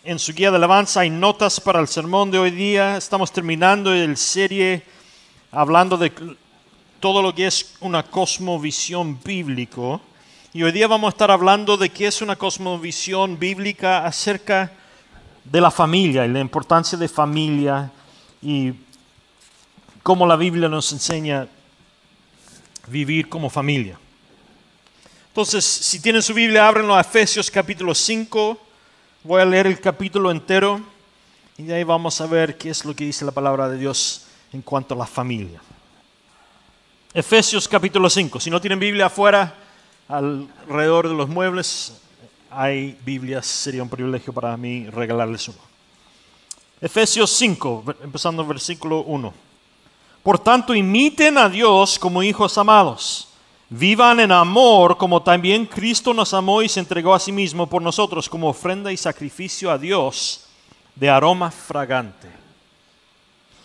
en su guía de alabanza hay notas para el sermón de hoy día. Estamos terminando la serie hablando de todo lo que es una cosmovisión bíblico. Y hoy día vamos a estar hablando de qué es una cosmovisión bíblica acerca de la familia y la importancia de familia y cómo la Biblia nos enseña a vivir como familia. Entonces, si tienen su Biblia, ábrenlo a Efesios capítulo 5. Voy a leer el capítulo entero y de ahí vamos a ver qué es lo que dice la palabra de Dios en cuanto a la familia. Efesios capítulo 5. Si no tienen Biblia afuera, alrededor de los muebles, hay Biblias. Sería un privilegio para mí regalarles uno. Efesios 5, empezando el versículo 1. Por tanto, imiten a Dios como hijos amados. Vivan en amor como también Cristo nos amó y se entregó a sí mismo por nosotros como ofrenda y sacrificio a Dios de aroma fragante.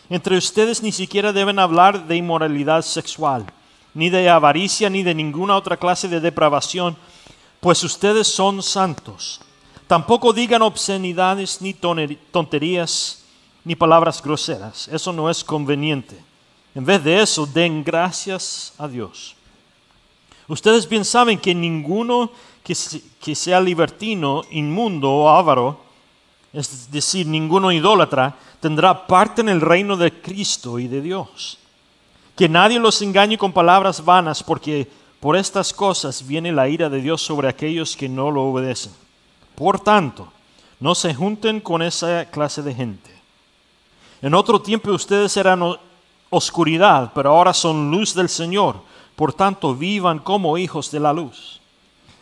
Entre ustedes ni siquiera deben hablar de inmoralidad sexual, ni de avaricia, ni de ninguna otra clase de depravación, pues ustedes son santos. Tampoco digan obscenidades, ni tonterías, ni palabras groseras. Eso no es conveniente. En vez de eso, den gracias a Dios. Ustedes bien saben que ninguno que sea libertino, inmundo o avaro, es decir, ninguno idólatra, tendrá parte en el reino de Cristo y de Dios. Que nadie los engañe con palabras vanas, porque por estas cosas viene la ira de Dios sobre aquellos que no lo obedecen. Por tanto, no se junten con esa clase de gente. En otro tiempo ustedes eran oscuridad, pero ahora son luz del Señor. Por tanto, vivan como hijos de la luz.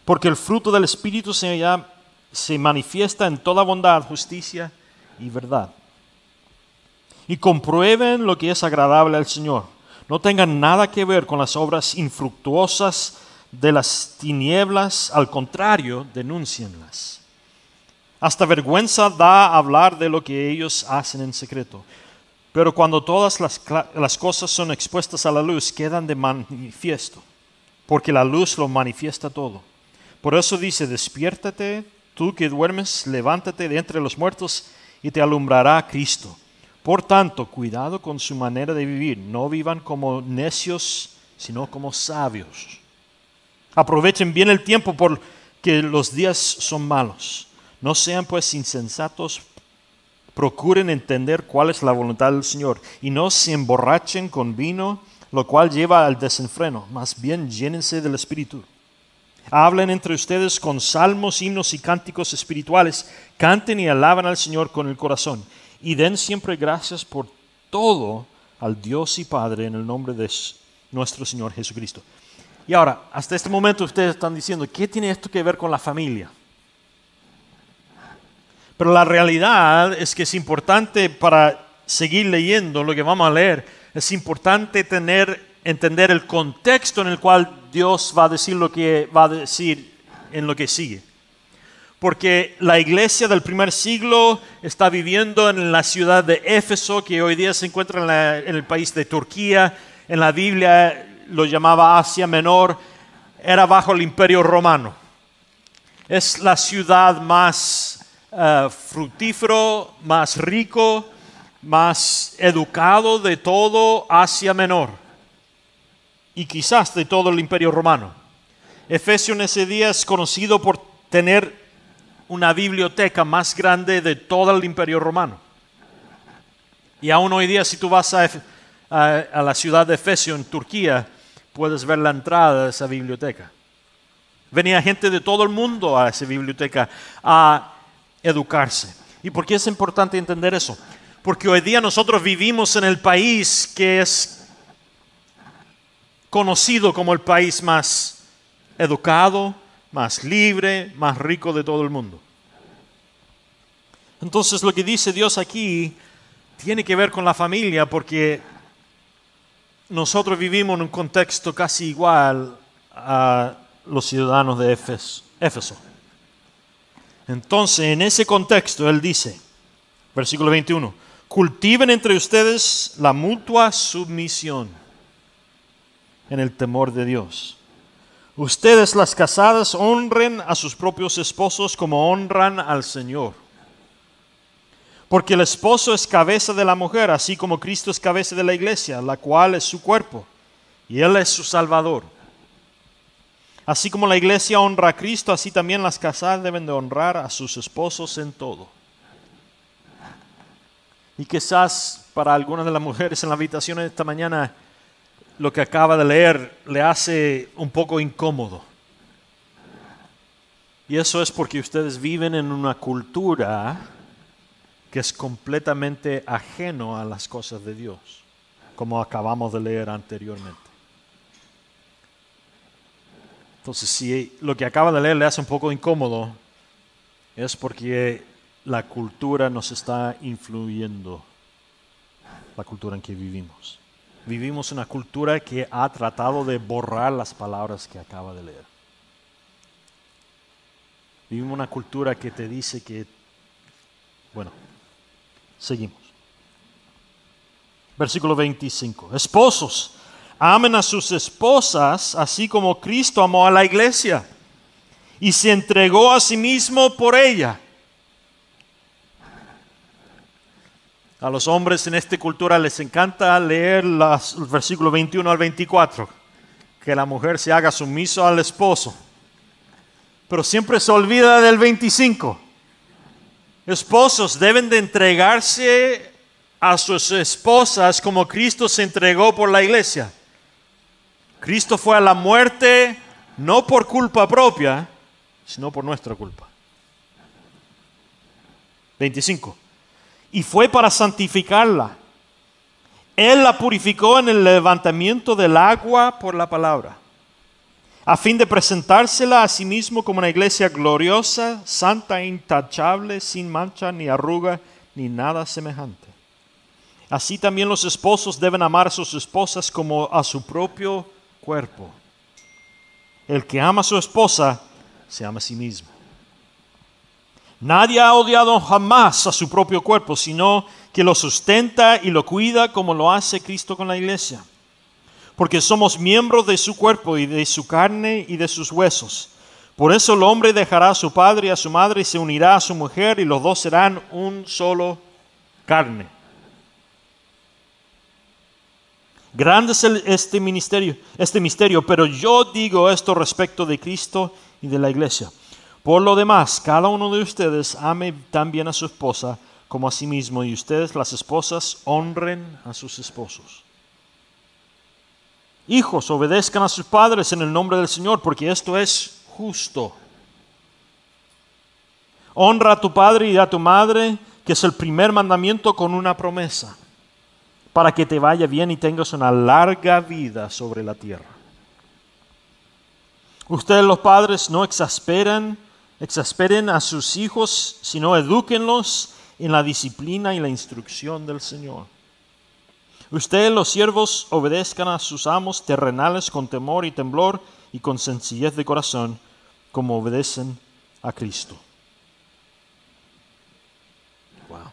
Porque el fruto del Espíritu se manifiesta en toda bondad, justicia y verdad. Y comprueben lo que es agradable al Señor. No tengan nada que ver con las obras infructuosas de las tinieblas. Al contrario, denúncienlas. Hasta vergüenza da hablar de lo que ellos hacen en secreto. Pero cuando todas las cosas son expuestas a la luz, quedan de manifiesto, porque la luz lo manifiesta todo. Por eso dice, despiértate, tú que duermes, levántate de entre los muertos y te alumbrará Cristo. Por tanto, cuidado con su manera de vivir. No vivan como necios, sino como sabios. Aprovechen bien el tiempo porque los días son malos. No sean pues insensatos. Procuren entender cuál es la voluntad del Señor y no se emborrachen con vino, lo cual lleva al desenfreno. Más bien llénense del Espíritu. Hablen entre ustedes con salmos, himnos y cánticos espirituales. Canten y alaben al Señor con el corazón. Y den siempre gracias por todo al Dios y Padre en el nombre de nuestro Señor Jesucristo. Y ahora, hasta este momento ustedes están diciendo, ¿qué tiene esto que ver con la familia? Pero la realidad es que es importante para seguir leyendo lo que vamos a leer. Es importante entender el contexto en el cual Dios va a decir lo que va a decir en lo que sigue. Porque la iglesia del primer siglo está viviendo en la ciudad de Éfeso, que hoy día se encuentra en el país de Turquía. En la Biblia lo llamaba Asia Menor. Era bajo el Imperio Romano. Es la ciudad más fructífero, más rico, más educado de todo Asia Menor y quizás de todo el Imperio Romano. Efesio en ese día es conocido por tener una biblioteca más grande de todo el Imperio Romano. Y aún hoy día, si tú vas a la ciudad de Efesio en Turquía, puedes ver la entrada de esa biblioteca. Venía gente de todo el mundo a esa biblioteca a educarse. ¿Y por qué es importante entender eso? Porque hoy día nosotros vivimos en el país que es conocido como el país más educado, más libre, más rico de todo el mundo. Entonces lo que dice Dios aquí tiene que ver con la familia, porque nosotros vivimos en un contexto casi igual a los ciudadanos de Éfeso. Entonces, en ese contexto, él dice, versículo 21, cultiven entre ustedes la mutua submisión en el temor de Dios. Ustedes, las casadas, honren a sus propios esposos como honran al Señor. Porque el esposo es cabeza de la mujer, así como Cristo es cabeza de la iglesia, la cual es su cuerpo, y Él es su Salvador. Así como la iglesia honra a Cristo, así también las casadas deben de honrar a sus esposos en todo. Y quizás para algunas de las mujeres en la habitación esta mañana, lo que acaba de leer le hace un poco incómodo. Y eso es porque ustedes viven en una cultura que es completamente ajeno a las cosas de Dios, como acabamos de leer anteriormente. Entonces, si lo que acaba de leer le hace un poco incómodo, es porque la cultura nos está influyendo, la cultura en que vivimos. Vivimos una cultura que ha tratado de borrar las palabras que acaba de leer. Vivimos una cultura que te dice que, bueno, seguimos. Versículo 25. Esposos, amen a sus esposas, así como Cristo amó a la iglesia y se entregó a sí mismo por ella. A los hombres en esta cultura les encanta leer los versículos 21 al 24, que la mujer se haga sumiso al esposo. Pero siempre se olvida del 25. Esposos deben de entregarse a sus esposas como Cristo se entregó por la iglesia. Cristo fue a la muerte no por culpa propia, sino por nuestra culpa. 25. Y fue para santificarla. Él la purificó en el levantamiento del agua por la palabra, a fin de presentársela a sí mismo como una iglesia gloriosa, santa e intachable, sin mancha ni arruga ni nada semejante. Así también los esposos deben amar a sus esposas como a su propio cuerpo. El que ama a su esposa se ama a sí mismo. Nadie ha odiado jamás a su propio cuerpo, sino que lo sustenta y lo cuida como lo hace Cristo con la iglesia. Porque somos miembros de su cuerpo y de su carne y de sus huesos. Por eso el hombre dejará a su padre y a su madre y se unirá a su mujer y los dos serán un solo carne. Grande es este misterio, pero yo digo esto respecto de Cristo y de la iglesia. Por lo demás, cada uno de ustedes ame también a su esposa como a sí mismo, y ustedes, las esposas, honren a sus esposos. Hijos, obedezcan a sus padres en el nombre del Señor, porque esto es justo. Honra a tu padre y a tu madre, que es el primer mandamiento con una promesa, para que te vaya bien y tengas una larga vida sobre la tierra. Ustedes los padres no exasperen a sus hijos, sino edúquenlos en la disciplina y la instrucción del Señor. Ustedes los siervos obedezcan a sus amos terrenales con temor y temblor y con sencillez de corazón, como obedecen a Cristo. Wow.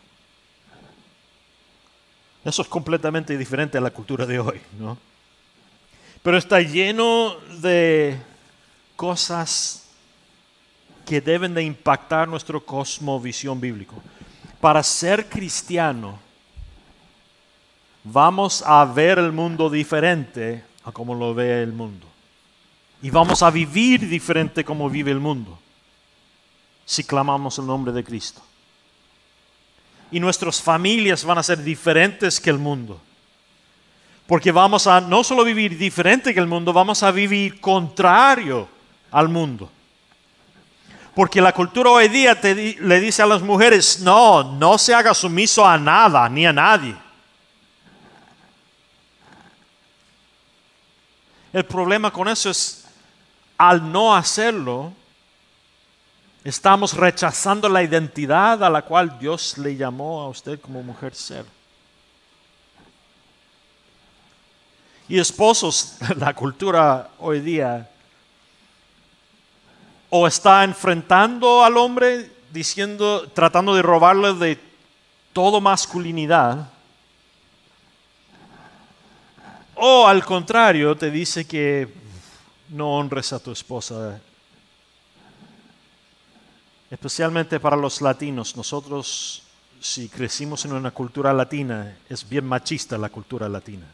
Eso es completamente diferente a la cultura de hoy, ¿no? Pero está lleno de cosas que deben de impactar nuestro cosmovisión bíblico. Para ser cristiano, vamos a ver el mundo diferente a como lo ve el mundo. Y vamos a vivir diferente como vive el mundo, si clamamos el nombre de Cristo. Y nuestras familias van a ser diferentes que el mundo. Porque vamos a no solo vivir diferente que el mundo, vamos a vivir contrario al mundo. Porque la cultura hoy día le dice a las mujeres, no se haga sumiso a nada ni a nadie. El problema con eso es, al no hacerlo, estamos rechazando la identidad a la cual Dios le llamó a usted como mujer ser. Y esposos, la cultura hoy día o está enfrentando al hombre tratando de robarle de toda masculinidad, o al contrario te dice que no honres a tu esposa. Especialmente para los latinos, nosotros si crecimos en una cultura latina, es bien machista la cultura latina.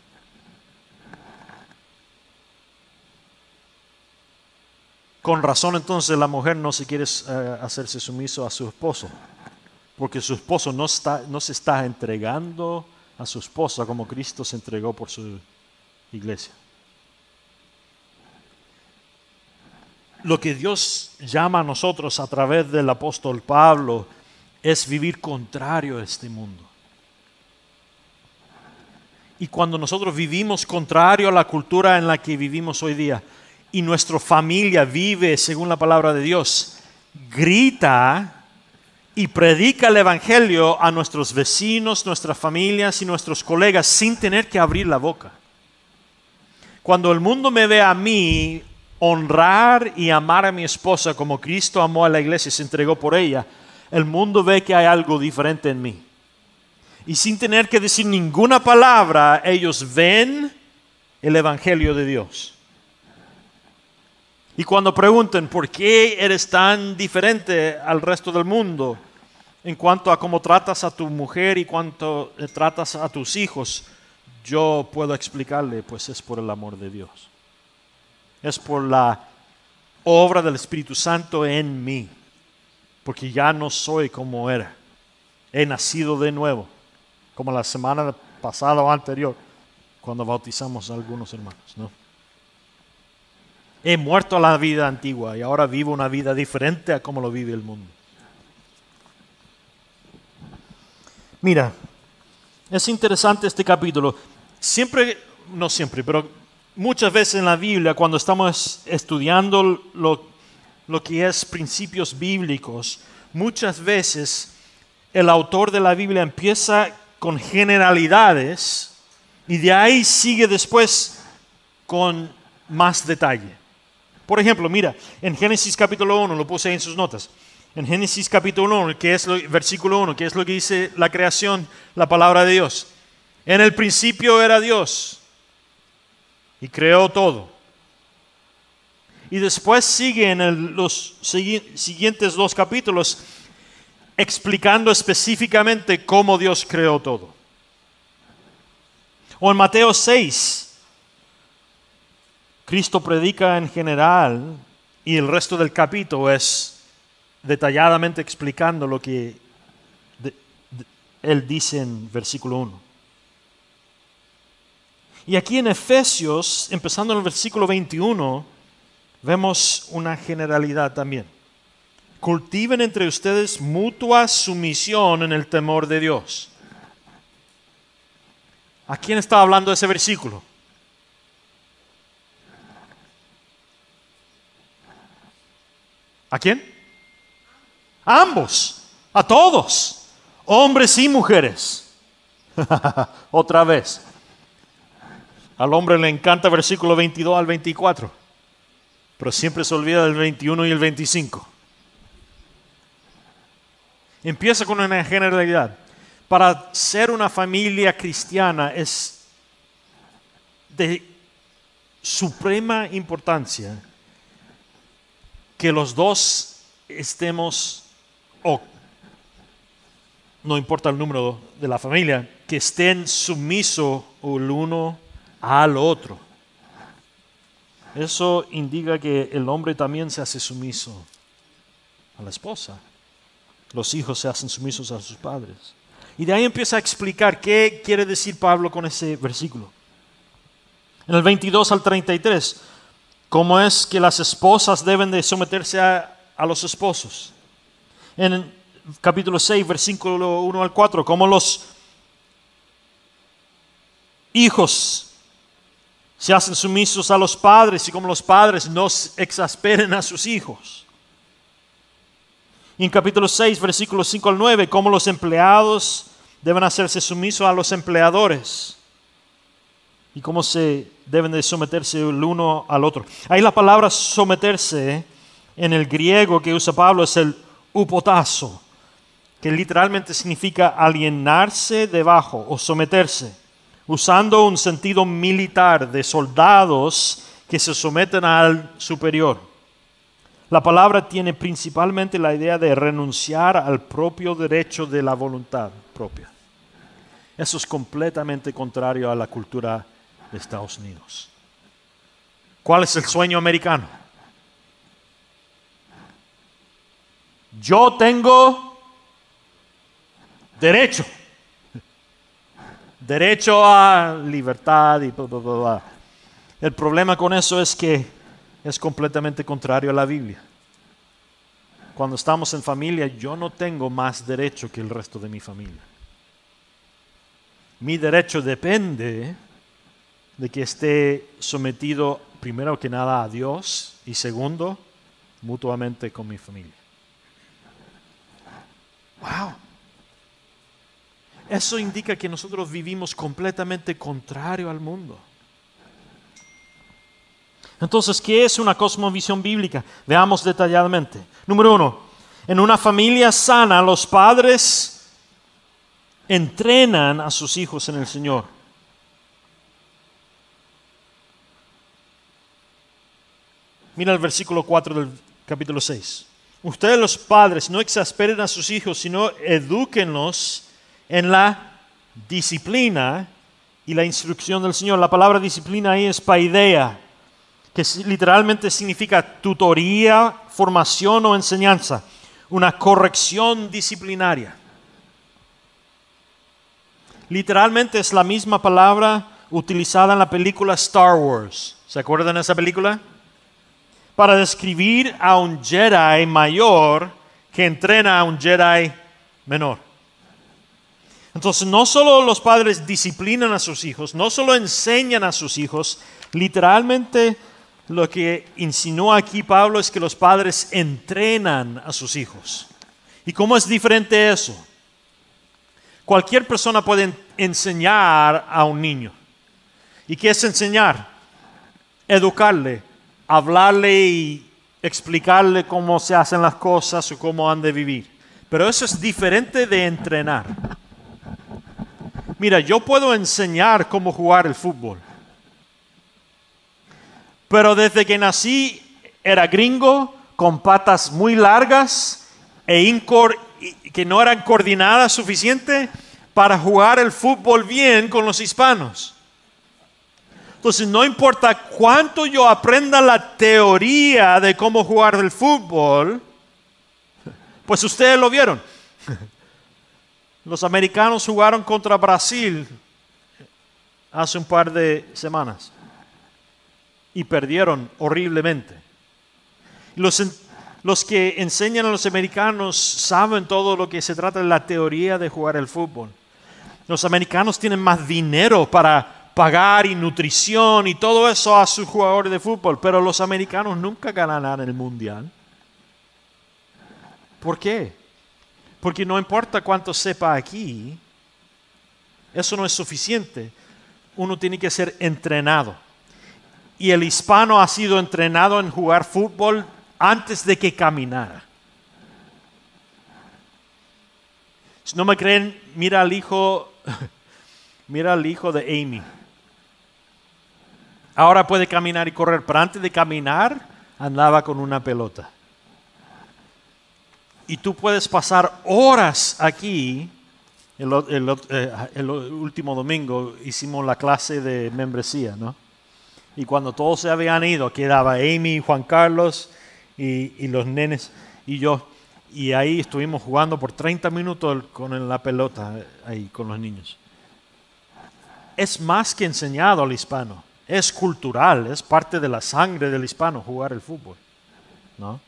Con razón entonces la mujer no se quiere hacerse sumiso a su esposo, porque su esposo no se está entregando a su esposa como Cristo se entregó por su iglesia. Lo que Dios llama a nosotros a través del apóstol Pablo es vivir contrario a este mundo. Y cuando nosotros vivimos contrario a la cultura en la que vivimos hoy día, y nuestra familia vive según la palabra de Dios, grita y predica el evangelio a nuestros vecinos, nuestras familias y nuestros colegas sin tener que abrir la boca. Cuando el mundo me ve a mí honrar y amar a mi esposa como Cristo amó a la iglesia y se entregó por ella, el mundo ve que hay algo diferente en mí. Y sin tener que decir ninguna palabra, ellos ven el evangelio de Dios. Y cuando preguntan por qué eres tan diferente al resto del mundo en cuanto a cómo tratas a tu mujer y cuánto tratas a tus hijos, yo puedo explicarle, pues es por el amor de Dios. Es por la obra del Espíritu Santo en mí, porque ya no soy como era. He nacido de nuevo, como la semana pasada o anterior, cuando bautizamos a algunos hermanos, ¿no? He muerto a la vida antigua y ahora vivo una vida diferente a como lo vive el mundo. Mira, es interesante este capítulo. No siempre, pero muchas veces en la Biblia, cuando estamos estudiando lo que es principios bíblicos, muchas veces el autor de la Biblia empieza con generalidades y de ahí sigue después con más detalle. Por ejemplo, mira, en Génesis capítulo 1, lo puse en sus notas. En Génesis capítulo 1, versículo 1, que es lo que dice la creación, la palabra de Dios. En el principio era Dios y creó todo. Y después sigue en los siguientes 2 capítulos explicando específicamente cómo Dios creó todo. O en Mateo 6, Cristo predica en general y el resto del capítulo es detalladamente explicando lo que Él dice en versículo 1. Y aquí en Efesios, empezando en el versículo 21, vemos una generalidad también. Cultiven entre ustedes mutua sumisión en el temor de Dios. ¿A quién está hablando ese versículo? ¿A quién? A ambos, a todos, hombres y mujeres. Otra vez. Al hombre le encanta versículo 22 al 24, pero siempre se olvida del 21 y el 25. Empieza con una generalidad. Para ser una familia cristiana es de suprema importancia que los dos estemos, o no importa el número de la familia, que estén sumisos el uno al otro. Eso indica que el hombre también se hace sumiso a la esposa. Los hijos se hacen sumisos a sus padres. Y de ahí empieza a explicar qué quiere decir Pablo con ese versículo. En el 22 al 33, cómo es que las esposas deben de someterse a los esposos. En el capítulo 6, versículo 1 al 4, cómo los hijos se hacen sumisos a los padres y cómo los padres no exasperen a sus hijos. Y en capítulo 6, versículos 5 al 9, cómo los empleados deben hacerse sumisos a los empleadores y cómo se deben de someterse el uno al otro. Ahí la palabra someterse en el griego que usa Pablo es el upotazo, que literalmente significa alienarse debajo o someterse, usando un sentido militar de soldados que se someten al superior. La palabra tiene principalmente la idea de renunciar al propio derecho de la voluntad propia. Eso es completamente contrario a la cultura de Estados Unidos. ¿Cuál es el sueño americano? Yo tengo derecho. Derecho a libertad y bla, bla, bla, bla. El problema con eso es que es completamente contrario a la Biblia. Cuando estamos en familia, yo no tengo más derecho que el resto de mi familia. Mi derecho depende de que esté sometido, primero que nada, a Dios y segundo, mutuamente con mi familia. ¡Wow! Eso indica que nosotros vivimos completamente contrario al mundo. Entonces, ¿qué es una cosmovisión bíblica? Veamos detalladamente. Número 1, en una familia sana, los padres entrenan a sus hijos en el Señor. Mira el versículo 4 del capítulo 6. Ustedes los padres no exasperen a sus hijos, sino edúquenlos en la disciplina y la instrucción del Señor. La palabra disciplina ahí es paideia, que literalmente significa tutoría, formación o enseñanza, una corrección disciplinaria. Literalmente es la misma palabra utilizada en la película Star Wars. ¿Se acuerdan de esa película? Para describir a un Jedi mayor que entrena a un Jedi menor. Entonces, no solo los padres disciplinan a sus hijos, no solo enseñan a sus hijos, literalmente lo que insinúa aquí Pablo es que los padres entrenan a sus hijos. ¿Y cómo es diferente eso? Cualquier persona puede enseñar a un niño. ¿Y qué es enseñar? Educarle, hablarle y explicarle cómo se hacen las cosas o cómo han de vivir. Pero eso es diferente de entrenar. Mira, yo puedo enseñar cómo jugar el fútbol. Pero desde que nací era gringo, con patas muy largas que no eran coordinadas suficiente para jugar el fútbol bien con los hispanos. Entonces, no importa cuánto yo aprenda la teoría de cómo jugar el fútbol, pues ustedes lo vieron. Los americanos jugaron contra Brasil hace un par de semanas y perdieron horriblemente. Los que enseñan a los americanos saben todo lo que se trata de la teoría de jugar el fútbol. Los americanos tienen más dinero para pagar y nutrición y todo eso a sus jugadores de fútbol, pero los americanos nunca ganarán el mundial. ¿Por qué? Porque no importa cuánto sepa aquí, eso no es suficiente. Uno tiene que ser entrenado. Y el hispano ha sido entrenado en jugar fútbol antes de que caminara. Si no me creen, mira al hijo de Amy. Ahora puede caminar y correr, pero antes de caminar andaba con una pelota. Y tú puedes pasar horas aquí. El último domingo hicimos la clase de membresía, ¿no? Y cuando todos se habían ido, quedaba Amy, Juan Carlos y los nenes y yo. Y ahí estuvimos jugando por 30 minutos con la pelota, ahí con los niños. Es más que enseñado al hispano. Es cultural, es parte de la sangre del hispano jugar el fútbol, ¿no?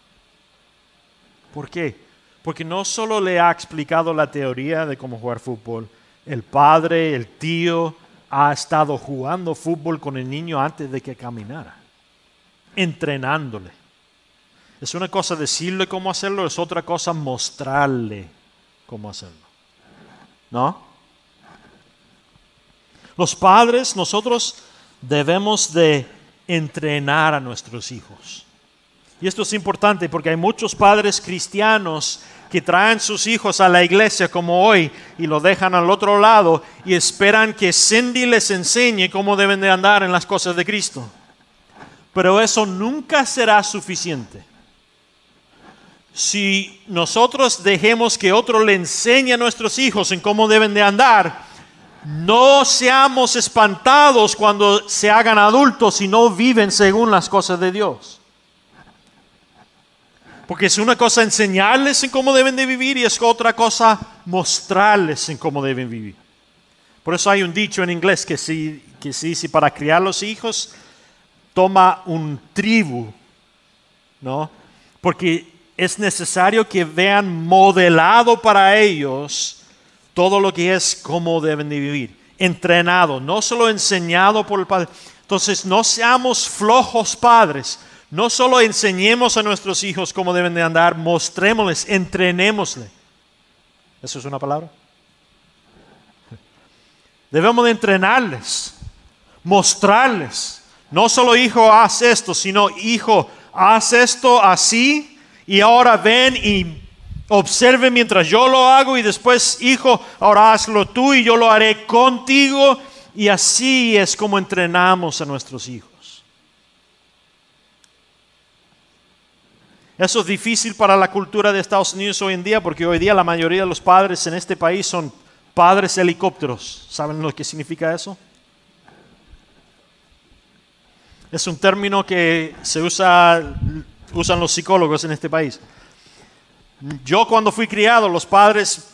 ¿Por qué? Porque no solo le ha explicado la teoría de cómo jugar fútbol, el padre, el tío, ha estado jugando fútbol con el niño antes de que caminara, entrenándole. Es una cosa decirle cómo hacerlo, es otra cosa mostrarle cómo hacerlo, ¿no? Los padres, nosotros debemos de entrenar a nuestros hijos. Y esto es importante porque hay muchos padres cristianos que traen sus hijos a la iglesia como hoy y lo dejan al otro lado y esperan que Cindy les enseñe cómo deben de andar en las cosas de Cristo. Pero eso nunca será suficiente. si nosotros dejemos que otro le enseñe a nuestros hijos en cómo deben de andar, no seamos espantados cuando se hagan adultos y no viven según las cosas de Dios. Porque es una cosa enseñarles en cómo deben de vivir y es otra cosa mostrarles en cómo deben vivir. Por eso hay un dicho en inglés que se dice, para criar los hijos, toma un tribu, ¿no? Porque es necesario que vean modelado para ellos todo lo que es cómo deben de vivir. Entrenado, no solo enseñado por el Padre. Entonces no seamos flojos padres. No solo enseñemos a nuestros hijos cómo deben de andar, mostrémosles, entrenémosles. ¿Eso es una palabra? Debemos de entrenarles, mostrarles. No solo hijo, haz esto, sino hijo, haz esto así y ahora ven y observe mientras yo lo hago y después, hijo, ahora hazlo tú y yo lo haré contigo. Y así es como entrenamos a nuestros hijos. Eso es difícil para la cultura de Estados Unidos hoy en día, porque hoy día la mayoría de los padres en este país son padres helicópteros. ¿Saben lo que significa eso? Es un término que usan los psicólogos en este país. Yo cuando fui criado, los padres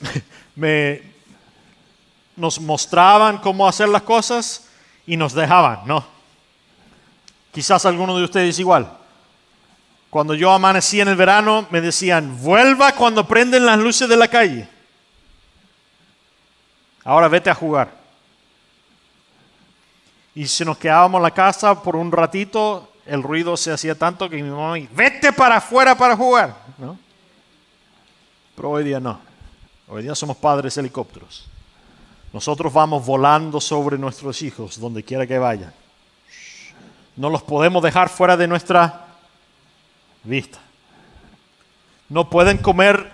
nos mostraban cómo hacer las cosas y nos dejaban, ¿no? Quizás alguno de ustedes igual. Cuando yo amanecía en el verano, me decían, vuelva cuando prenden las luces de la calle. Ahora vete a jugar. Y si nos quedábamos en la casa por un ratito, el ruido se hacía tanto que mi mamá me dijo, vete para afuera para jugar, ¿no? Pero hoy día no. Hoy día somos padres helicópteros. Nosotros vamos volando sobre nuestros hijos, donde quiera que vayan. No los podemos dejar fuera de nuestra vista. No pueden comer,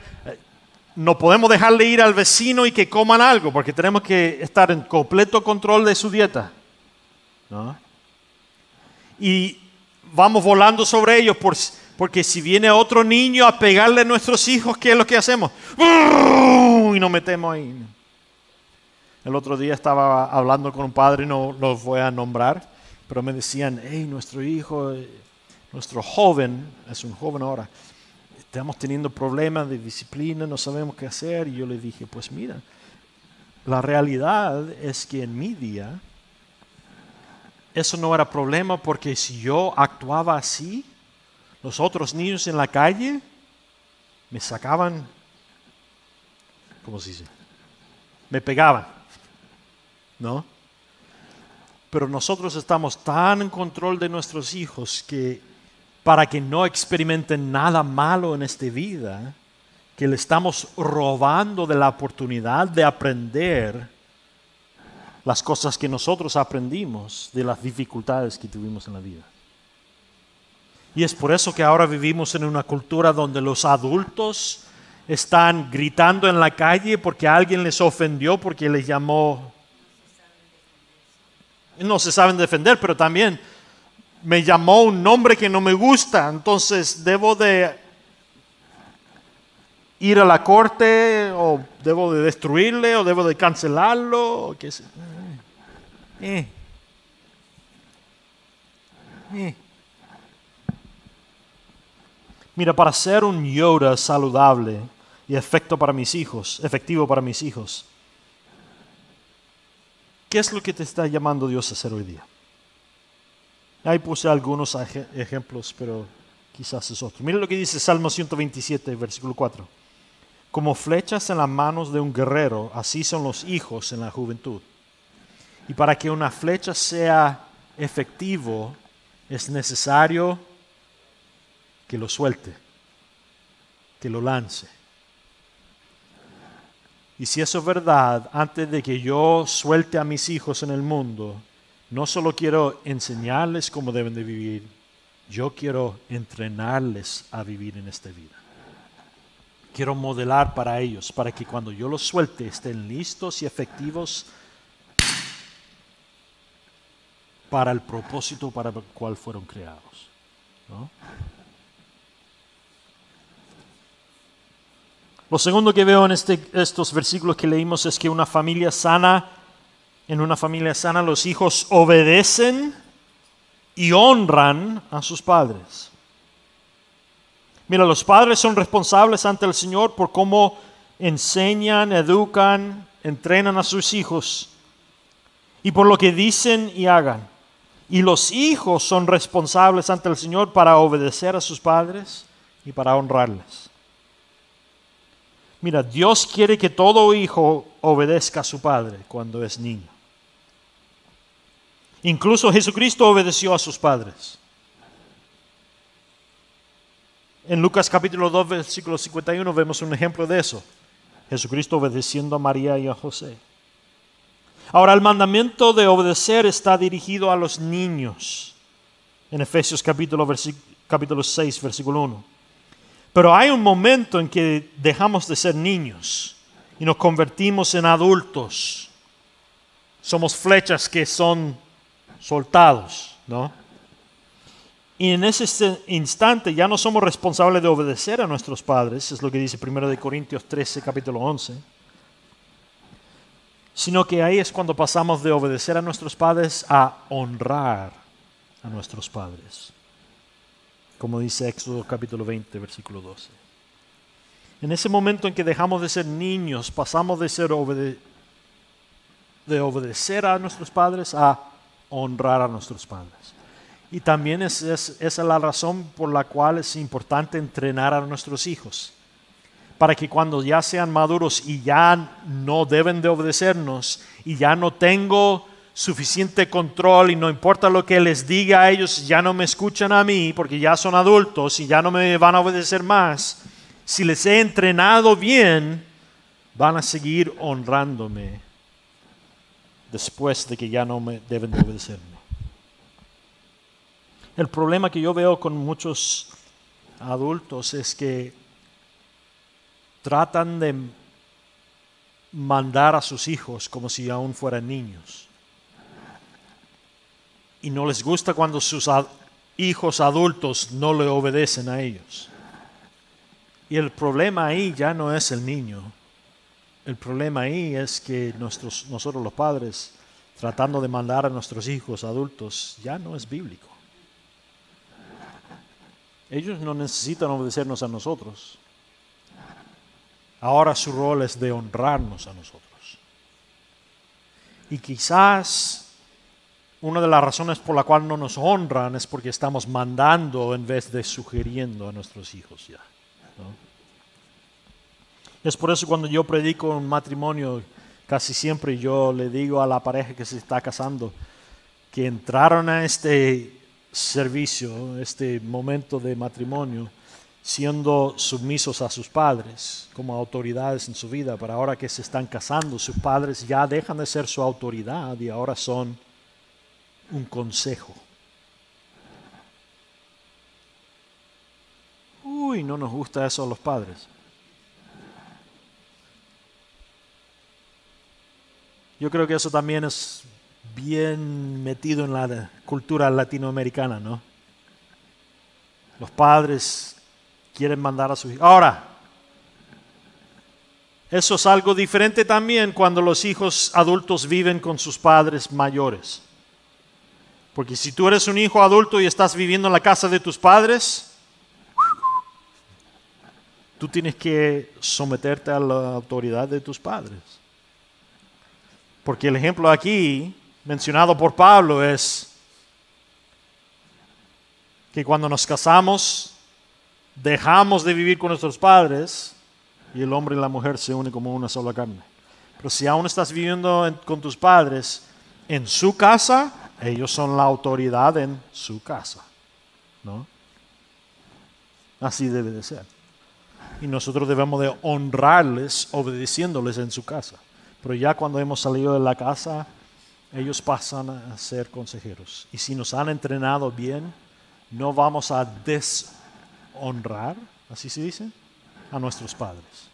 no podemos dejarle ir al vecino y que coman algo, porque tenemos que estar en completo control de su dieta, ¿no? Y vamos volando sobre ellos porque si viene otro niño a pegarle a nuestros hijos, ¿qué es lo que hacemos? Y nos metemos ahí. El otro día estaba hablando con un padre, no lo voy a nombrar, pero me decían, hey, nuestro hijo, nuestro joven, es un joven ahora, estamos teniendo problemas de disciplina, no sabemos qué hacer. Y yo le dije, pues mira, la realidad es que en mi día eso no era problema, porque si yo actuaba así, los otros niños en la calle me sacaban, ¿cómo se dice? Me pegaban, ¿no? Pero nosotros estamos tan en control de nuestros hijos que para que no experimenten nada malo en esta vida, que le estamos robando de la oportunidad de aprender las cosas que nosotros aprendimos de las dificultades que tuvimos en la vida. Y es por eso que ahora vivimos en una cultura donde los adultos están gritando en la calle porque alguien les ofendió, porque les llamó. No se saben defender, pero también me llamó un nombre que no me gusta, entonces debo de ir a la corte, o debo de destruirle, o debo de cancelarlo, o qué sé. Mira, para ser un Yoda saludable y efectivo para mis hijos, ¿qué es lo que te está llamando Dios a hacer hoy día? Ahí puse algunos ejemplos, pero quizás es otro. Mira lo que dice Salmo 127, versículo 4. Como flechas en las manos de un guerrero, así son los hijos en la juventud. Y para que una flecha sea efectivo, es necesario que lo suelte, que lo lance. Y si eso es verdad, antes de que yo suelte a mis hijos en el mundo, no solo quiero enseñarles cómo deben de vivir, yo quiero entrenarles a vivir en esta vida. Quiero modelar para ellos, para que cuando yo los suelte estén listos y efectivos para el propósito para el cual fueron creados, ¿no? Lo segundo que veo en estos versículos que leímos es que en una familia sana los hijos obedecen y honran a sus padres. Mira, los padres son responsables ante el Señor por cómo enseñan, educan, entrenan a sus hijos y por lo que dicen y hagan. Y los hijos son responsables ante el Señor para obedecer a sus padres y para honrarles. Mira, Dios quiere que todo hijo obedezca a su padre cuando es niño. Incluso Jesucristo obedeció a sus padres. En Lucas capítulo 2, versículo 51 vemos un ejemplo de eso. Jesucristo obedeciendo a María y a José. Ahora, el mandamiento de obedecer está dirigido a los niños. En Efesios capítulo 6, versículo 1. Pero hay un momento en que dejamos de ser niños y nos convertimos en adultos. Somos flechas que son soltados, ¿no? Y en ese instante ya no somos responsables de obedecer a nuestros padres, es lo que dice 1 Corintios 13, capítulo 11. Sino que ahí es cuando pasamos de obedecer a nuestros padres a honrar a nuestros padres. Como dice Éxodo capítulo 20, versículo 12. En ese momento en que dejamos de ser niños, pasamos de obedecer a nuestros padres a honrar a nuestros padres. Y también esa es la razón por la cual es importante entrenar a nuestros hijos. Para que cuando ya sean maduros y ya no deben de obedecernos y ya no tengo suficiente control y no importa lo que les diga a ellos, ya no me escuchan a mí porque ya son adultos y ya no me van a obedecer más. Si les he entrenado bien, van a seguir honrándome después de que ya no me deben de obedecerme. El problema que yo veo con muchos adultos es que tratan de mandar a sus hijos como si aún fueran niños. Y no les gusta cuando sus hijos adultos no le obedecen a ellos. Y el problema ahí ya no es el niño. El problema ahí es que nosotros los padres, tratando de mandar a nuestros hijos adultos, ya no es bíblico. Ellos no necesitan obedecernos a nosotros. Ahora su rol es de honrarnos a nosotros. Y quizás una de las razones por la cual no nos honran es porque estamos mandando en vez de sugiriendo a nuestros hijos ya, ¿no? Es por eso cuando yo predico un matrimonio, casi siempre yo le digo a la pareja que se está casando que entraron a este servicio, este momento de matrimonio, siendo sumisos a sus padres como autoridades en su vida, pero ahora que se están casando, sus padres ya dejan de ser su autoridad y ahora son un consejo. No nos gusta eso a los padres. Yo creo que eso también es bien metido en la cultura latinoamericana, ¿no? Los padres quieren mandar a sus hijos. Ahora, eso es algo diferente también cuando los hijos adultos viven con sus padres mayores. Porque si tú eres un hijo adulto y estás viviendo en la casa de tus padres, tú tienes que someterte a la autoridad de tus padres. Porque el ejemplo aquí, mencionado por Pablo, es que cuando nos casamos, dejamos de vivir con nuestros padres y el hombre y la mujer se unen como una sola carne. Pero si aún estás viviendo con tus padres en su casa, ellos son la autoridad en su casa, ¿no? Así debe de ser. Y nosotros debemos de honrarles obedeciéndoles en su casa. Pero ya cuando hemos salido de la casa, ellos pasan a ser consejeros. Y si nos han entrenado bien, no vamos a deshonrar, así se dice, a nuestros padres.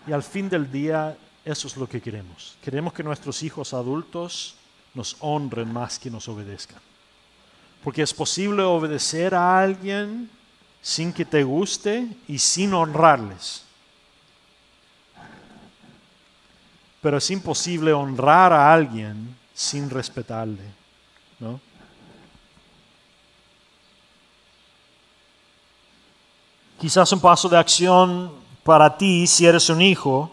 Y al fin del día, eso es lo que queremos. Queremos que nuestros hijos adultos nos honren más que nos obedezcan. Porque es posible obedecer a alguien sin que te guste y sin honrarles. Pero es imposible honrar a alguien sin respetarle, ¿no? Quizás un paso de acción para ti, si eres un hijo,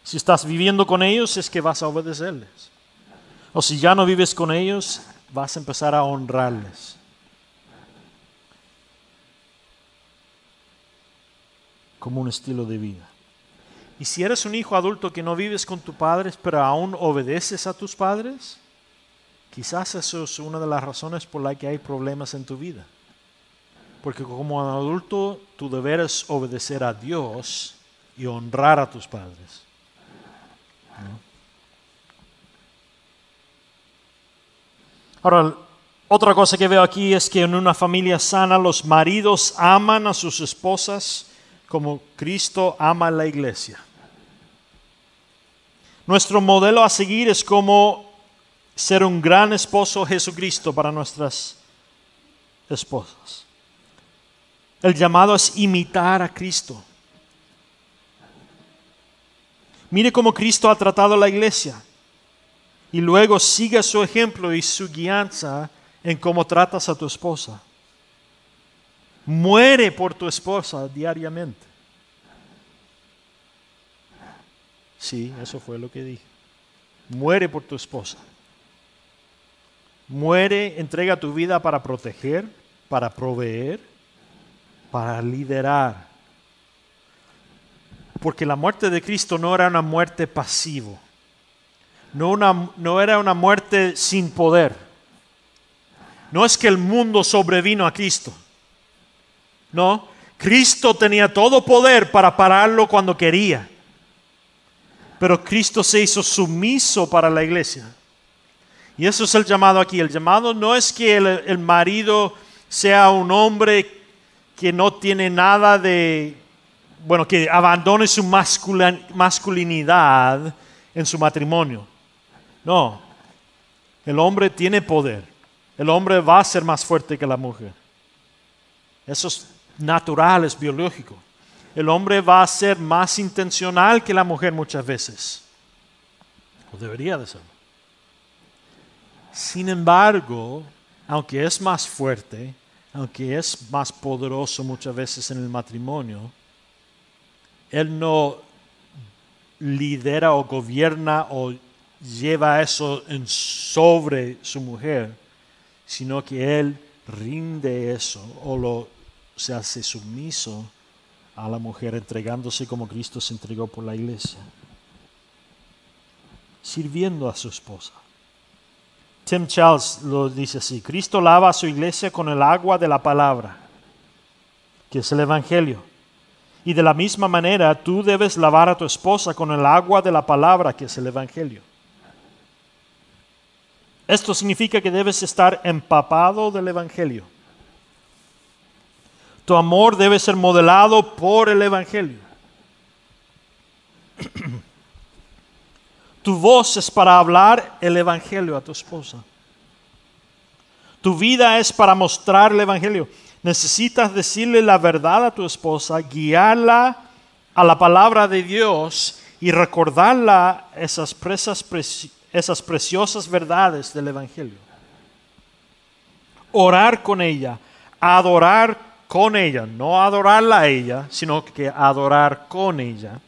si estás viviendo con ellos, es que vas a obedecerles. O si ya no vives con ellos, vas a empezar a honrarles. Como un estilo de vida. Y si eres un hijo adulto que no vives con tus padres, pero aún obedeces a tus padres, quizás eso es una de las razones por las que hay problemas en tu vida. Porque como adulto, tu deber es obedecer a Dios y honrar a tus padres, ¿no? Ahora, otra cosa que veo aquí es que en una familia sana los maridos aman a sus esposas como Cristo ama a la iglesia. Nuestro modelo a seguir es como ser un gran esposo Jesucristo para nuestras esposas. El llamado es imitar a Cristo. Mire cómo Cristo ha tratado a la iglesia. Y luego siga su ejemplo y su guianza en cómo tratas a tu esposa. Muere por tu esposa diariamente. Sí, eso fue lo que dije. Muere por tu esposa. Muere, entrega tu vida para proteger, para proveer, para liderar. Porque la muerte de Cristo no era una muerte pasiva. No era una muerte sin poder. No es que el mundo sobrevino a Cristo. No, Cristo tenía todo poder para pararlo cuando quería. Pero Cristo se hizo sumiso para la iglesia. Y eso es el llamado aquí. El llamado no es que el marido sea un hombre que no tiene nada de, bueno, que abandone su masculinidad en su matrimonio. No, el hombre tiene poder. El hombre va a ser más fuerte que la mujer. Eso es natural, es biológico. El hombre va a ser más intencional que la mujer muchas veces. O debería de ser. Sin embargo, aunque es más fuerte, aunque es más poderoso muchas veces en el matrimonio, él no lidera o gobierna o lleva eso sobre su mujer, sino que él rinde eso o se hace sumiso a la mujer, entregándose como Cristo se entregó por la iglesia, sirviendo a su esposa. Tim Charles lo dice así: Cristo lava a su iglesia con el agua de la palabra, que es el Evangelio. Y de la misma manera tú debes lavar a tu esposa con el agua de la palabra, que es el Evangelio. Esto significa que debes estar empapado del Evangelio. Tu amor debe ser modelado por el Evangelio. Tu voz es para hablar el Evangelio a tu esposa. Tu vida es para mostrar el Evangelio. Necesitas decirle la verdad a tu esposa, guiarla a la palabra de Dios y recordarla esas preciosas verdades del Evangelio. Orar con ella, adorar con ella, no adorarla a ella, sino que adorar con ella.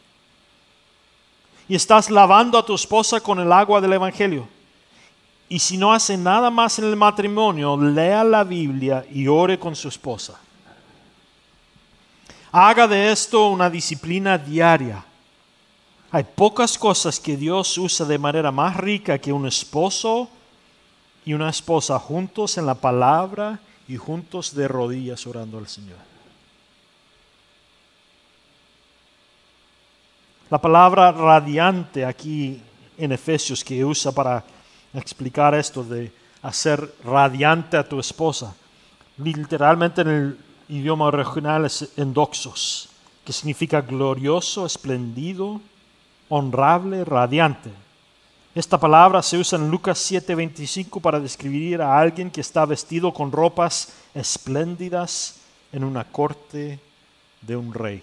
Y estás lavando a tu esposa con el agua del Evangelio. Y si no hace nada más en el matrimonio, lea la Biblia y ore con su esposa. Haga de esto una disciplina diaria. Hay pocas cosas que Dios usa de manera más rica que un esposo y una esposa juntos en la palabra y juntos de rodillas orando al Señor. La palabra radiante aquí en Efesios que usa para explicar esto de hacer radiante a tu esposa, literalmente en el idioma original es endoxos, que significa glorioso, espléndido, honrable, radiante. Esta palabra se usa en Lucas 7:25 para describir a alguien que está vestido con ropas espléndidas en una corte de un rey.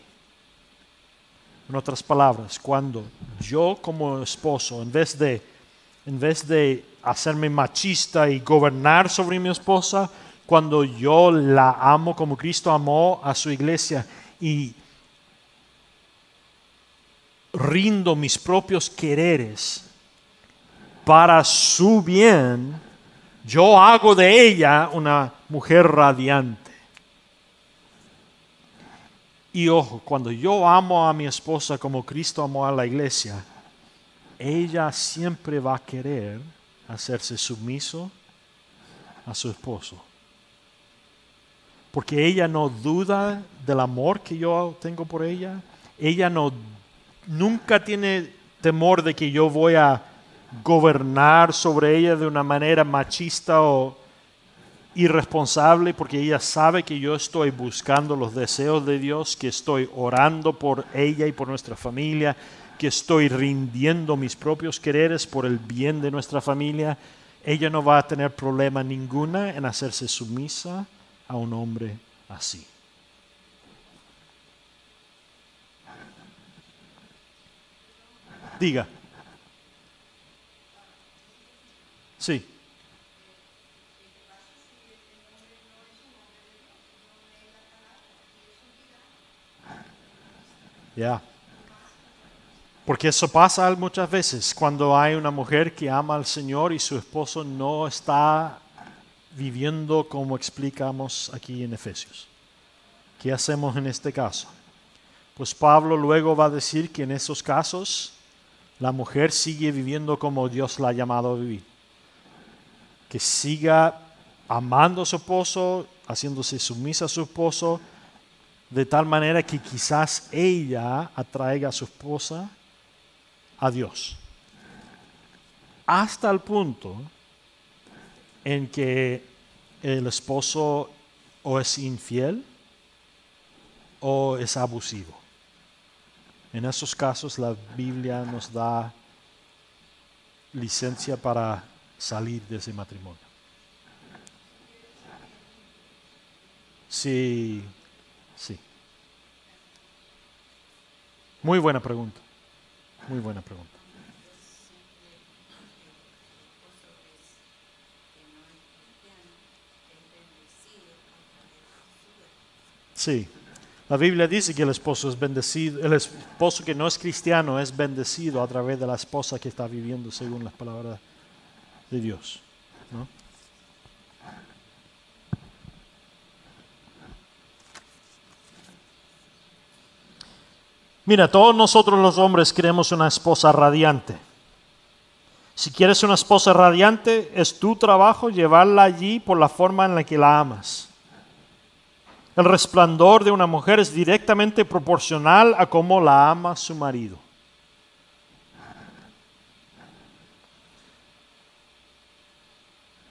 En otras palabras, cuando yo como esposo, en vez de hacerme machista y gobernar sobre mi esposa, cuando yo la amo como Cristo amó a su iglesia y rindo mis propios quereres para su bien, yo hago de ella una mujer radiante. Y ojo, cuando yo amo a mi esposa como Cristo amó a la iglesia, ella siempre va a querer hacerse sumiso a su esposo. Porque ella no duda del amor que yo tengo por ella. Ella nunca tiene temor de que yo voy a gobernar sobre ella de una manera machista o irresponsable, porque ella sabe que yo estoy buscando los deseos de Dios, que estoy orando por ella y por nuestra familia, que estoy rindiendo mis propios quereres por el bien de nuestra familia. Ella no va a tener problema ninguna en hacerse sumisa a un hombre así. Diga. Sí. Ya. Porque eso pasa muchas veces cuando hay una mujer que ama al Señor y su esposo no está viviendo como explicamos aquí en Efesios. ¿Qué hacemos en este caso? Pues Pablo luego va a decir que en esos casos la mujer sigue viviendo como Dios la ha llamado a vivir. Que siga amando a su esposo, haciéndose sumisa a su esposo, de tal manera que quizás ella atraiga a su esposa a Dios. Hasta el punto en que el esposo o es infiel o es abusivo. En esos casos la Biblia nos da licencia para salir de ese matrimonio. Sí, sí. Muy buena pregunta. Muy buena pregunta. Sí. La Biblia dice que el esposo es bendecido, el esposo que no es cristiano es bendecido a través de la esposa que está viviendo según las palabras de Dios, ¿no? Mira, todos nosotros los hombres queremos una esposa radiante. Si quieres una esposa radiante, es tu trabajo llevarla allí por la forma en la que la amas. El resplandor de una mujer es directamente proporcional a cómo la ama su marido.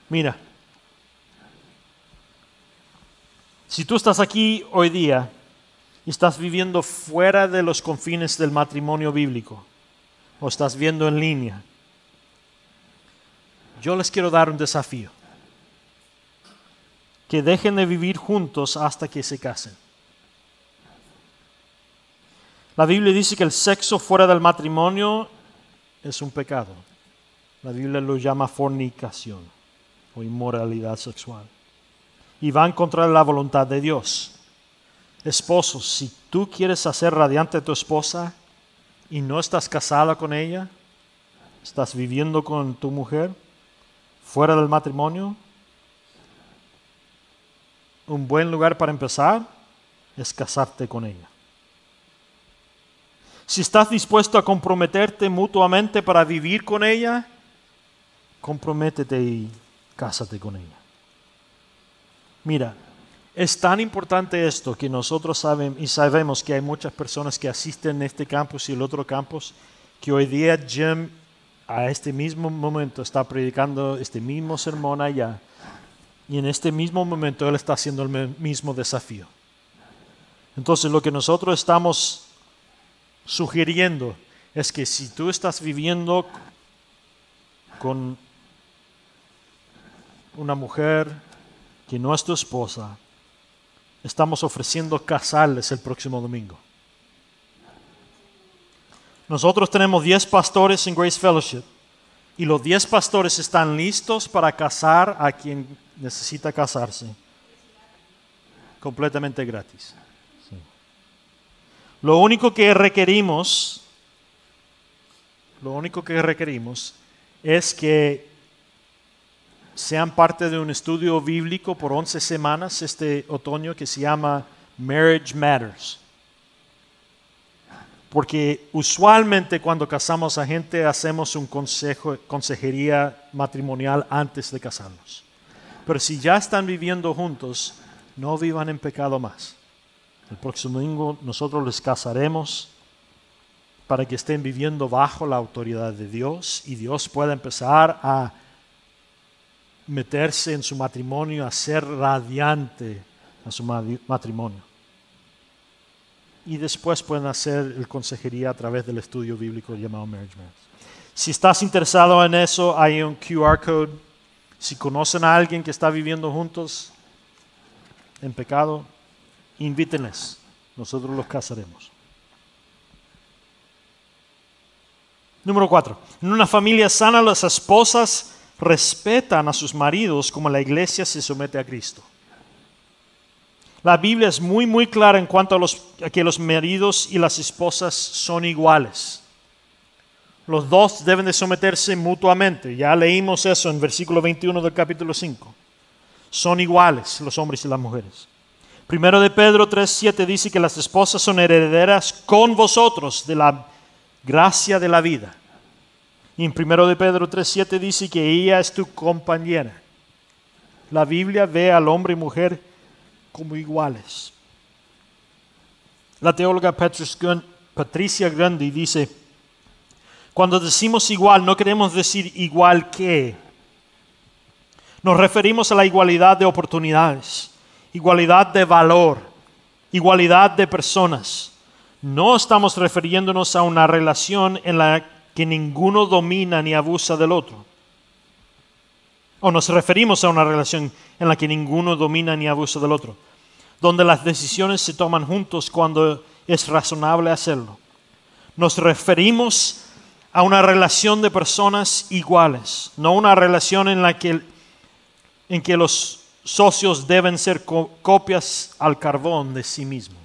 Mira, si tú estás aquí hoy día y estás viviendo fuera de los confines del matrimonio bíblico o estás viendo en línea, yo les quiero dar un desafío. Que dejen de vivir juntos hasta que se casen. La Biblia dice que el sexo fuera del matrimonio es un pecado. La Biblia lo llama fornicación o inmoralidad sexual. Y va en contra de la voluntad de Dios. Esposos, si tú quieres hacer radiante a tu esposa y no estás casada con ella, estás viviendo con tu mujer fuera del matrimonio, un buen lugar para empezar es casarte con ella. Si estás dispuesto a comprometerte mutuamente para vivir con ella, comprométete y cásate con ella. Mira, es tan importante esto que nosotros sabemos que hay muchas personas que asisten a este campus y el otro campus, que hoy día Jim a este mismo momento está predicando este mismo sermón allá. Y en este mismo momento Él está haciendo el mismo desafío. Entonces lo que nosotros estamos sugiriendo es que si tú estás viviendo con una mujer que no es tu esposa, estamos ofreciendo casarles el próximo domingo. Nosotros tenemos 10 pastores en Grace Fellowship y los 10 pastores están listos para casar a quien necesita casarse. Completamente gratis. Sí. Lo único que requerimos es que sean parte de un estudio bíblico por 11 semanas este otoño que se llama Marriage Matters. Porque usualmente cuando casamos a gente hacemos un consejería matrimonial antes de casarnos. Pero si ya están viviendo juntos, no vivan en pecado más. El próximo domingo nosotros les casaremos para que estén viviendo bajo la autoridad de Dios y Dios pueda empezar a meterse en su matrimonio, a ser radiante a su matrimonio. Y después pueden hacer el consejería a través del estudio bíblico llamado Marriage Matters. Si estás interesado en eso, hay un QR code. Si conocen a alguien que está viviendo juntos en pecado, invítenles. Nosotros los casaremos. Número 4. En una familia sana, las esposas respetan a sus maridos como la iglesia se somete a Cristo. La Biblia es muy clara en cuanto a que los maridos y las esposas son iguales. Los dos deben de someterse mutuamente. Ya leímos eso en versículo 21 del capítulo 5. Son iguales los hombres y las mujeres. Primero de Pedro 3:7 dice que las esposas son herederas con vosotros de la gracia de la vida. Y en primero de Pedro 3:7 dice que ella es tu compañera. La Biblia ve al hombre y mujer como iguales. La teóloga Patricia Grundy dice, cuando decimos igual no queremos decir igual que. Nos referimos a la igualdad de oportunidades, igualdad de valor, igualdad de personas. No estamos refiriéndonos a una relación en la que ninguno domina ni abusa del otro. O nos referimos a una relación en la que ninguno domina ni abusa del otro, donde las decisiones se toman juntos cuando es razonable hacerlo. Nos referimos a una relación de personas iguales, no una relación en que los socios deben ser copias al carbón de sí mismos.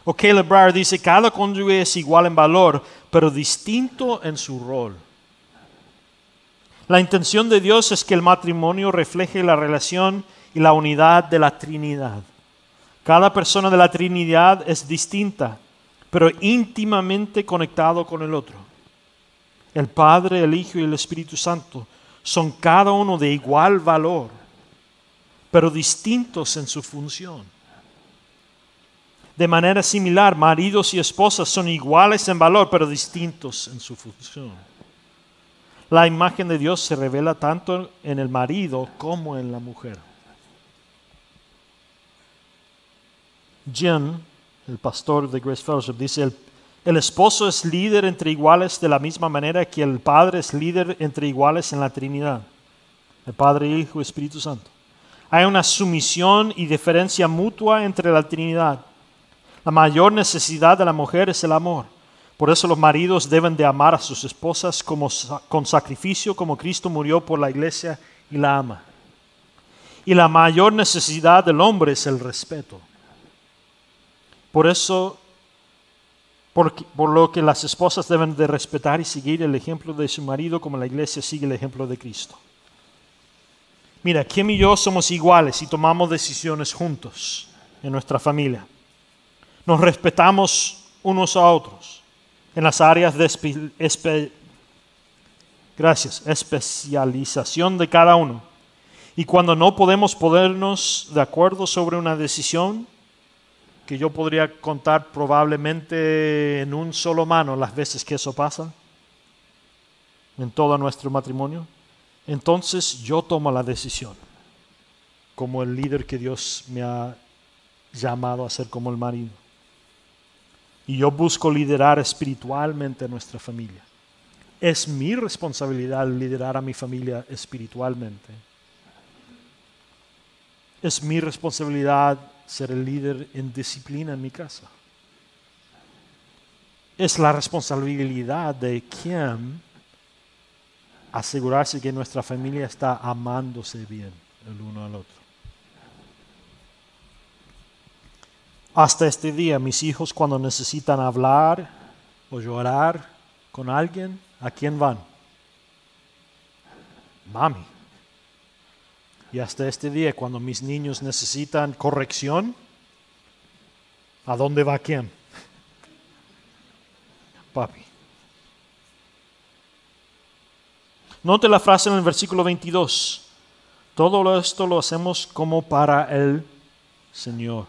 O Caleb Bryer dice, cada cónyuge es igual en valor, pero distinto en su rol. La intención de Dios es que el matrimonio refleje la relación y la unidad de la Trinidad. Cada persona de la Trinidad es distinta, pero íntimamente conectado con el otro. El Padre, el Hijo y el Espíritu Santo son cada uno de igual valor, pero distintos en su función. De manera similar, maridos y esposas son iguales en valor, pero distintos en su función. La imagen de Dios se revela tanto en el marido como en la mujer. Jim, el pastor de Grace Fellowship, dice, el esposo es líder entre iguales de la misma manera que el Padre es líder entre iguales en la Trinidad. El Padre, Hijo y Espíritu Santo. Hay una sumisión y deferencia mutua entre la Trinidad. La mayor necesidad de la mujer es el amor. Por eso los maridos deben de amar a sus esposas con sacrificio, como Cristo murió por la iglesia y la ama. Y la mayor necesidad del hombre es el respeto. Por eso, por lo que las esposas deben de respetar y seguir el ejemplo de su marido como la iglesia sigue el ejemplo de Cristo. Mira, Kim y yo somos iguales y tomamos decisiones juntos en nuestra familia. Nos respetamos unos a otros en las áreas de especialización de cada uno. Y cuando no podemos ponernos de acuerdo sobre una decisión, que yo podría contar probablemente en un solo mano las veces que eso pasa, en todo nuestro matrimonio, entonces yo tomo la decisión como el líder que Dios me ha llamado a ser como el marido. Y yo busco liderar espiritualmente a nuestra familia. Es mi responsabilidad liderar a mi familia espiritualmente. es mi responsabilidad ser el líder en disciplina en mi casa. Es la responsabilidad de quien asegurarse que nuestra familia está amándose bien el uno al otro. Hasta este día, mis hijos cuando necesitan hablar o llorar con alguien, ¿a quién van? Mami. Y hasta este día, cuando mis niños necesitan corrección, ¿a dónde va quién? Papi. Note la frase en el versículo 22. Todo esto lo hacemos como para el Señor.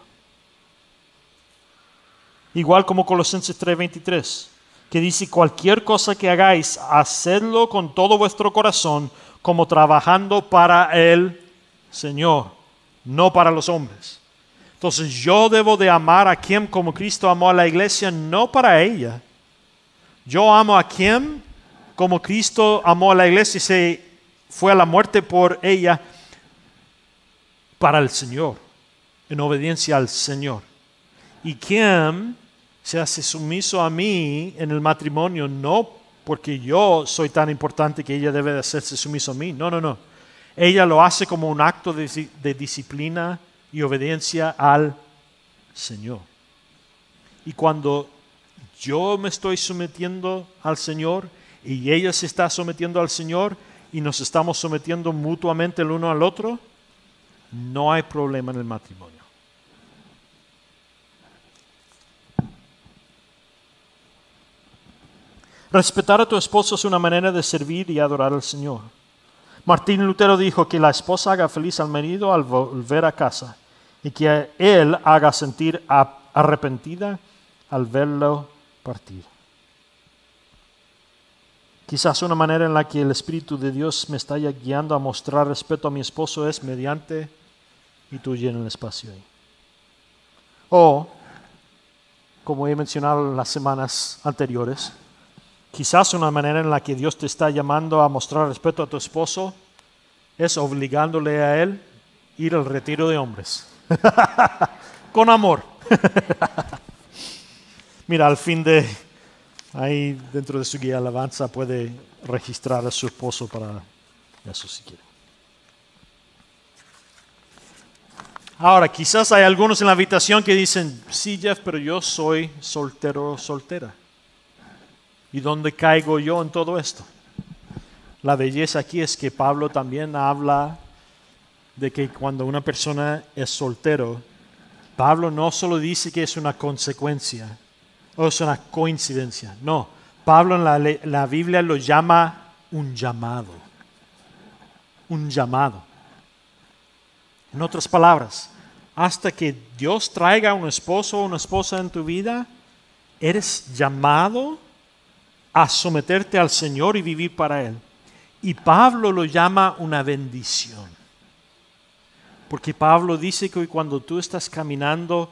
Igual como Colosenses 3:23, que dice, cualquier cosa que hagáis, hacedlo con todo vuestro corazón, como trabajando para el Señor, no para los hombres. Entonces yo debo de amar a quien como Cristo amó a la iglesia, no para ella. Yo amo a quien como Cristo amó a la iglesia y se fue a la muerte por ella para el Señor, en obediencia al Señor. Y quien se hace sumiso a mí en el matrimonio, no porque yo soy tan importante que ella debe de hacerse sumiso a mí. No. Ella lo hace como un acto de disciplina y obediencia al Señor. Y cuando yo me estoy sometiendo al Señor y ella se está sometiendo al Señor y nos estamos sometiendo mutuamente el uno al otro, no hay problema en el matrimonio. Respetar a tu esposo es una manera de servir y adorar al Señor. Martín Lutero dijo que la esposa haga feliz al marido al volver a casa y que él haga sentir arrepentida al verlo partir. Quizás una manera en la que el Espíritu de Dios me está guiando a mostrar respeto a mi esposo es mediante y tú llena el espacio ahí. O, como he mencionado en las semanas anteriores, quizás una manera en la que Dios te está llamando a mostrar respeto a tu esposo es obligándole a él a ir al retiro de hombres. Con amor. Mira, al fin de ahí dentro de su guía de alabanza puede registrar a su esposo para eso si quiere. Ahora, quizás hay algunos en la habitación que dicen, sí Jeff, pero yo soy soltero o soltera. ¿Y dónde caigo yo en todo esto? La belleza aquí es que Pablo también habla de que cuando una persona es soltero, Pablo no solo dice que es una consecuencia o es una coincidencia. No, Pablo en la Biblia lo llama un llamado. Un llamado. En otras palabras, hasta que Dios traiga un esposo o una esposa en tu vida, eres llamado a someterte al Señor y vivir para Él. Y Pablo lo llama una bendición. Porque Pablo dice que cuando tú estás caminando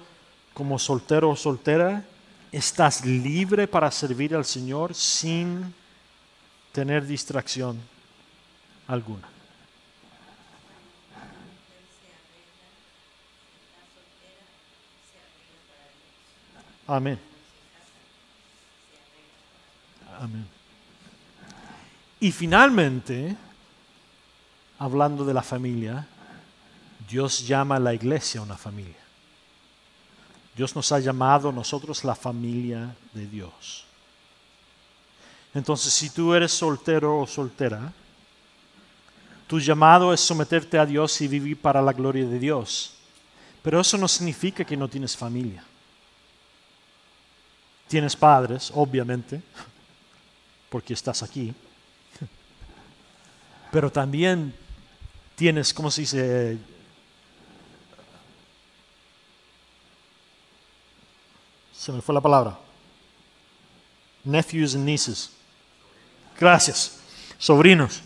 como soltero o soltera, estás libre para servir al Señor sin tener distracción alguna. Amén. Amén. Y finalmente, hablando de la familia, Dios llama a la iglesia una familia. Dios nos ha llamado nosotros la familia de Dios. Entonces, si tú eres soltero o soltera, tu llamado es someterte a Dios y vivir para la gloria de Dios. Pero eso no significa que no tienes familia. Tienes padres, obviamente, porque estás aquí. Pero también tienes, ¿cómo se dice? Se me fue la palabra. Nephews and nieces. Gracias. Sobrinos.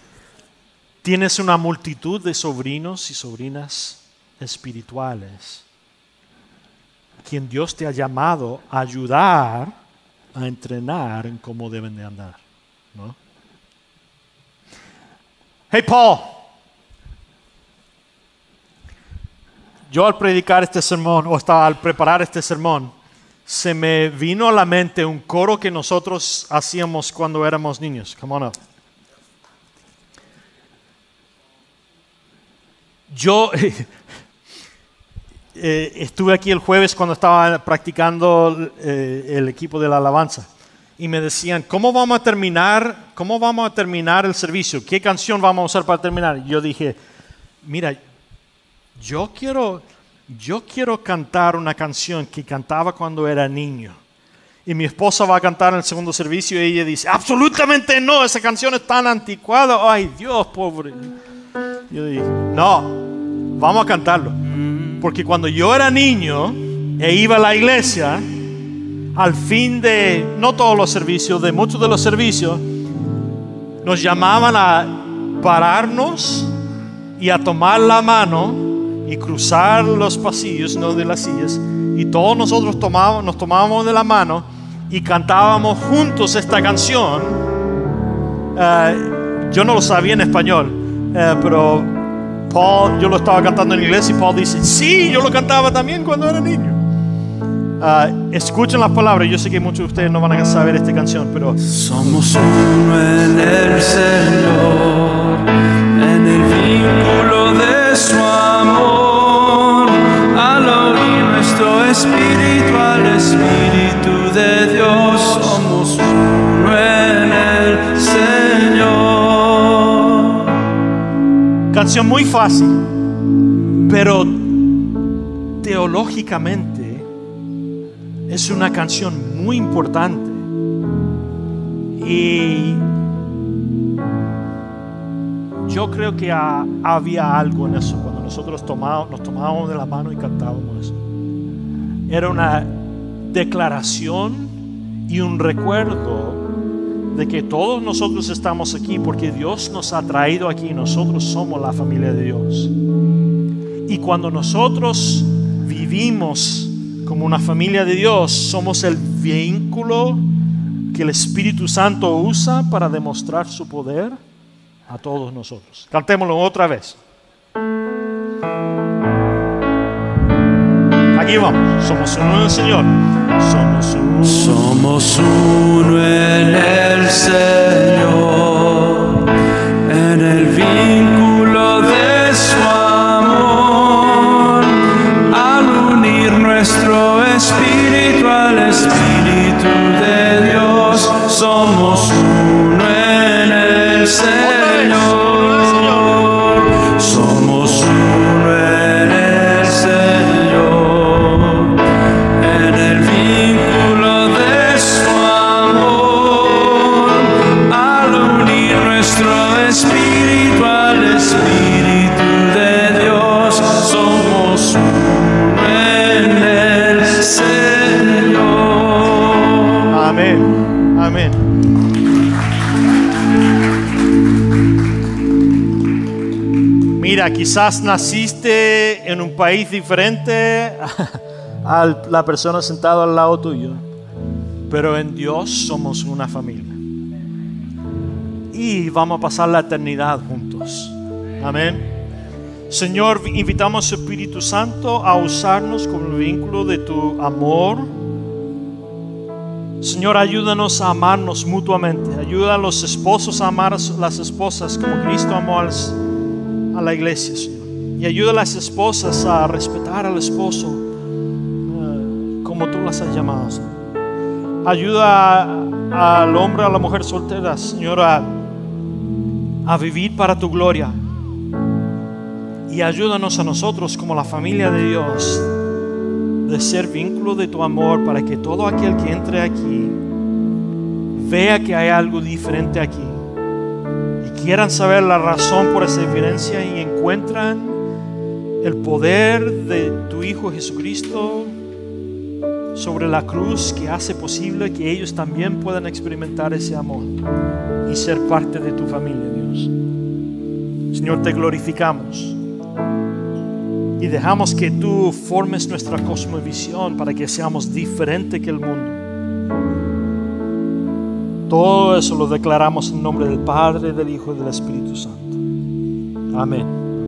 Tienes una multitud de sobrinos y sobrinas espirituales, quien Dios te ha llamado a ayudar, a entrenar en cómo deben de andar, ¿no? Hey Paul, yo al predicar este sermón, o hasta al preparar este sermón, se me vino a la mente un coro que nosotros hacíamos cuando éramos niños. Come on up. Yo estuve aquí el jueves cuando estaba practicando el equipo de la alabanza y me decían, ¿cómo vamos a terminar el servicio? ¿Qué canción vamos a usar para terminar? Y yo dije, mira, yo quiero cantar una canción que cantaba cuando era niño. Y mi esposa va a cantar en el segundo servicio y ella dice, absolutamente no, esa canción es tan anticuada. Ay, Dios, pobre. Yo dije, no, vamos a cantarlo. Porque cuando yo era niño e iba a la iglesia, al fin de, no todos los servicios, de muchos de los servicios, nos llamaban a pararnos y a tomar la mano y cruzar los pasillos, no de las sillas, y todos nosotros nos tomábamos de la mano y cantábamos juntos esta canción. Yo no lo sabía en español, pero Paul, yo lo estaba cantando en inglés y Paul dice, sí, yo lo cantaba también cuando era niño. Escuchen las palabras, yo sé que muchos de ustedes no van a saber esta canción, pero somos uno en el Señor, en el vínculo de su amor, al oír nuestro espíritu al Espíritu de Dios, somos uno en el Señor. Canción muy fácil, pero teológicamente es una canción muy importante. Y yo creo que había algo en eso cuando nosotros nos tomábamos de la mano y cantábamos eso. Era una declaración y un recuerdo de que todos nosotros estamos aquí porque Dios nos ha traído aquí. Nosotros somos la familia de Dios. Y cuando nosotros vivimos como una familia de Dios, somos el vínculo que el Espíritu Santo usa para demostrar su poder a todos nosotros. Cantémoslo otra vez. Aquí vamos. Somos uno en el Señor. Somos uno en el Señor, en el vínculo de su amor, al unir nuestro espíritu al Espíritu de Dios, somos uno en el Señor. Somos uno en el Señor, en el vínculo de su amor, al unir nuestro espíritu al Espíritu de Dios, somos uno en el Señor. Amén. Amén. Mira, quizás naciste en un país diferente a la persona sentada al lado tuyo, pero en Dios somos una familia. Y vamos a pasar la eternidad juntos. Amén. Señor, invitamos a su Espíritu Santo a usarnos como el vínculo de tu amor. Señor, ayúdanos a amarnos mutuamente. Ayuda a los esposos a amar a las esposas como Cristo amó a la iglesia, Señor. Y ayuda a las esposas a respetar al esposo como tú las has llamado, Señor. Ayuda al hombre, a la mujer soltera, Señor, a vivir para tu gloria. Y ayúdanos a nosotros como la familia de Dios de ser vínculo de tu amor, para que todo aquel que entre aquí vea que hay algo diferente aquí y quieran saber la razón por esa diferencia y encuentran el poder de tu Hijo Jesucristo sobre la cruz, que hace posible que ellos también puedan experimentar ese amor y ser parte de tu familia, Dios. Señor, te glorificamos y dejamos que tú formes nuestra cosmovisión para que seamos diferentes que el mundo. Todo eso lo declaramos en nombre del Padre, del Hijo y del Espíritu Santo. Amén.